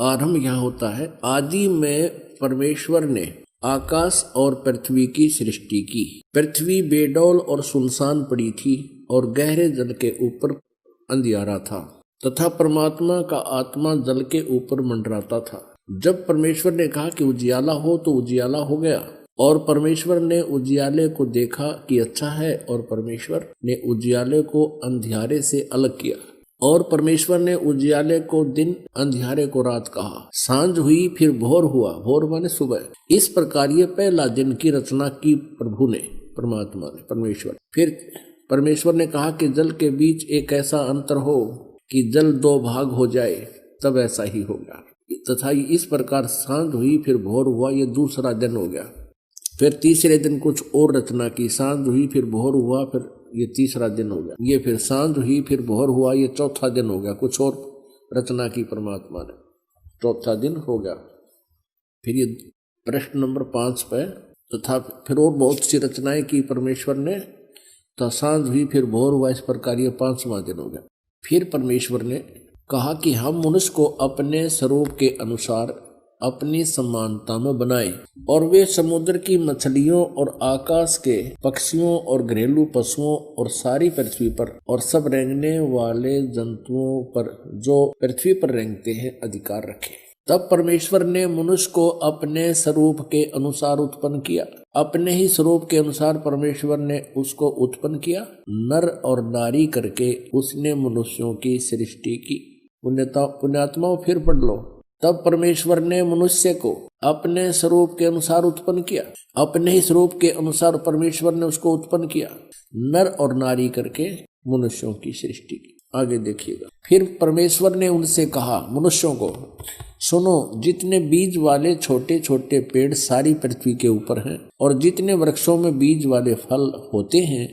आरंभ यहाँ होता है। आदि में परमेश्वर ने आकाश और पृथ्वी की सृष्टि की। पृथ्वी बेडौल और सुनसान पड़ी थी और गहरे जल के ऊपर अंधियारा था तथा परमात्मा का आत्मा जल के ऊपर मंडराता था। जब परमेश्वर ने कहा कि उजियाला हो तो उजियाला हो गया, और परमेश्वर ने उजियाले को देखा कि अच्छा है, और परमेश्वर ने उजियाले को अंधियारे से अलग किया। और परमेश्वर ने उजियाले को दिन, अंधियारे को रात कहा। सांझ हुई फिर भोर हुआ, भोर माने सुबह। इस प्रकार ये पहला दिन की रचना की प्रभु ने, परमात्मा ने, परमेश्वर। फिर परमेश्वर ने कहा कि जल के बीच एक ऐसा अंतर हो कि जल दो भाग हो जाए, तब ऐसा ही होगा। तथा इस प्रकार सांझ हुई फिर भोर हुआ, ये दूसरा दिन हो गया। फिर तीसरे दिन कुछ और रचना की, सांझ हुई फिर भोर हुआ, फिर ये तीसरा दिन हो गया। ये फिर सांझ हुई फिर भोर हुआ, ये चौथा दिन हो गया। कुछ और रचना की परमात्मा ने, चौथा दिन हो गया। फिर ये प्रश्न नंबर 5 पे, तथा फिर और बहुत सी रचनाएं की परमेश्वर ने, तो सांझ हुई फिर भोर हुआ, इस प्रकार ये 5वां दिन हो गया। फिर परमेश्वर ने कहा कि हम मनुष्य को अपने स्वरूप के अनुसार अपनी समानता में बनाए, और वे समुद्र की मछलियों और आकाश के पक्षियों और घरेलू पशुओं और सारी पृथ्वी पर और सब रेंगने वाले जंतुओं पर जो पृथ्वी पर रेंगते हैं अधिकार रखे। तब परमेश्वर ने मनुष्य को अपने स्वरूप के अनुसार उत्पन्न किया। अपने ही स्वरूप के अनुसार परमेश्वर ने उसको उत्पन्न किया, नर और नारी करके उसने मनुष्यों की सृष्टि की। पुण्यात्माओं फिर पढ़ लो। तब परमेश्वर ने मनुष्य को अपने स्वरूप के अनुसार उत्पन्न किया। अपने ही स्वरूप के अनुसार परमेश्वर ने उसको उत्पन्न किया, नर और नारी करके मनुष्यों की सृष्टि की। आगे देखिएगा। फिर परमेश्वर ने उनसे कहा, मनुष्यों को, सुनो, जितने बीज वाले छोटे छोटे पेड़ सारी पृथ्वी के ऊपर हैं और जितने वृक्षों में बीज वाले फल होते हैं,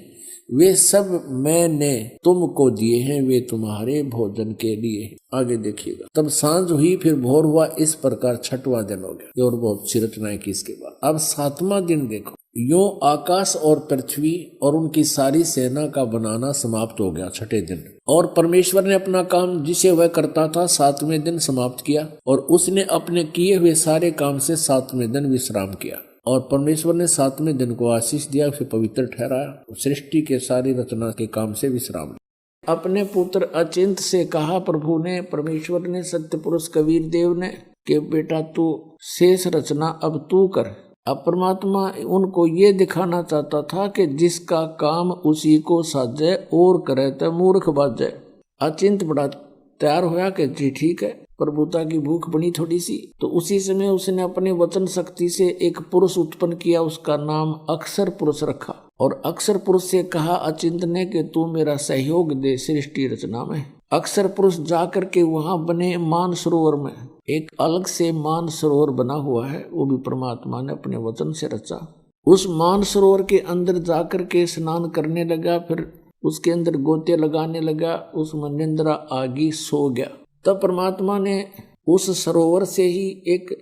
वे सब मैंने तुमको दिए हैं, वे तुम्हारे भोजन के लिए। आगे देखिएगा। तब सांझ हुई फिर भोर हुआ, इस प्रकार 6वां दिन हो गया। और बहुत सी रचनाएं की इसके बाद। अब 7वां दिन देखो। यूं आकाश और पृथ्वी और उनकी सारी सेना का बनाना समाप्त हो गया 6ठे दिन। और परमेश्वर ने अपना काम जिसे वह करता था 7वें दिन समाप्त किया, और उसने अपने किए हुए सारे काम से 7वें दिन विश्राम किया। और परमेश्वर ने 7वें दिन को आशीष दिया, उसे पवित्र ठहराया। सृष्टि के सारी रचना के काम से विश्राम। अपने पुत्र अचिंत से कहा प्रभु ने, परमेश्वर ने, सत्य पुरुष कबीर देव ने, कि बेटा तू शेष रचना अब तू कर। अब परमात्मा उनको ये दिखाना चाहता था कि जिसका काम उसी को साजे और करे तो मूर्ख बाजे। अचिंत बड़ा तैयार होया कि जी ठीक है, प्रभुता की भूख बनी थोड़ी सी। तो उसी समय उसने अपने वचन शक्ति से एक पुरुष उत्पन्न किया, उसका नाम अक्षर पुरुष रखा। और अक्षर पुरुष से कहा अचिंत ने कि तू मेरा सहयोग दे सृष्टि रचना में। अक्षर पुरुष जाकर के वहां बने मान सरोवर में, एक अलग से मान सरोवर बना हुआ है, वो भी परमात्मा ने अपने वचन से रचा। उस मान सरोवर के अंदर जाकर के स्नान करने लगा, फिर उसके अंदर गोते लगाने लगा, उसमें निंद्रा आगी, सो गया। तब परमात्मा ने उस सरोवर से ही एक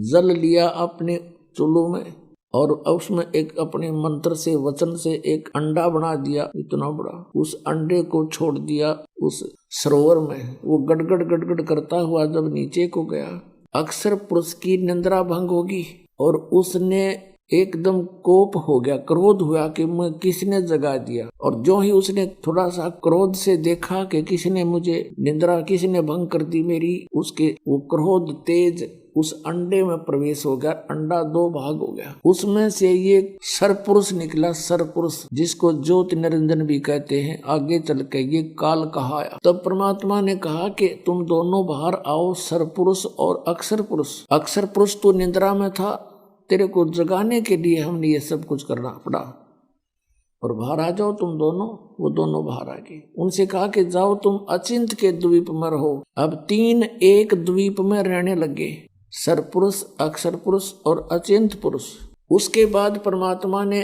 जल लिया अपने चुल्लू में, और उसमें एक अपने मंत्र से, वचन से एक अंडा बना दिया इतना बड़ा। उस अंडे को छोड़ दिया उस सरोवर में। वो गड़गड़ गड़गड़ करता हुआ जब नीचे को गया, अक्षर पुरुष की निंद्रा भंग होगी, और उसने एकदम कोप हो गया, क्रोध हुआ कि मैं किसने जगा दिया। और जो ही उसने थोड़ा सा क्रोध से देखा कि किसने मुझे निंद्रा, किसने भंग कर दी मेरी, उसके वो क्रोध तेज उस अंडे में प्रवेश हो गया। अंडा 2 भाग हो गया। उसमें से ये सरपुरुष निकला, सरपुरुष, जिसको ज्योत निरंजन भी कहते हैं। आगे चल के ये काल कहाया। तब परमात्मा ने कहा कि तुम दोनों बाहर आओ, सरपुरुष और अक्षर पुरुष। अक्षर पुरुष तो निंद्रा में था, तेरे को जगाने के लिए हमने ये सब कुछ करना पड़ा, और बाहर आ जाओ तुम दोनों। वो दोनों बाहर आ गए। उनसे कहा कि जाओ तुम अचिंत के द्वीप में रहो। अब 3 एक द्वीप में रहने लगे, सरपुरुष, अक्षर पुरुष और अचिंत पुरुष। उसके बाद परमात्मा ने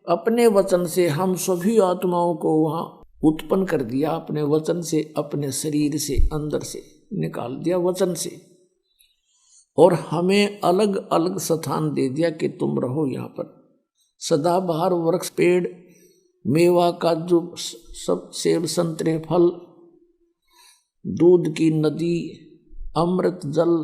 अपने वचन से हम सभी आत्माओं को वहां उत्पन्न कर दिया। अपने वचन से, अपने शरीर से, अंदर से निकाल दिया वचन से, और हमें अलग अलग स्थान दे दिया कि तुम रहो यहाँ पर। सदाबहार वृक्ष, पेड़, मेवा, काजू, सब, सेब, संतरे, फल, दूध की नदी, अमृत जल,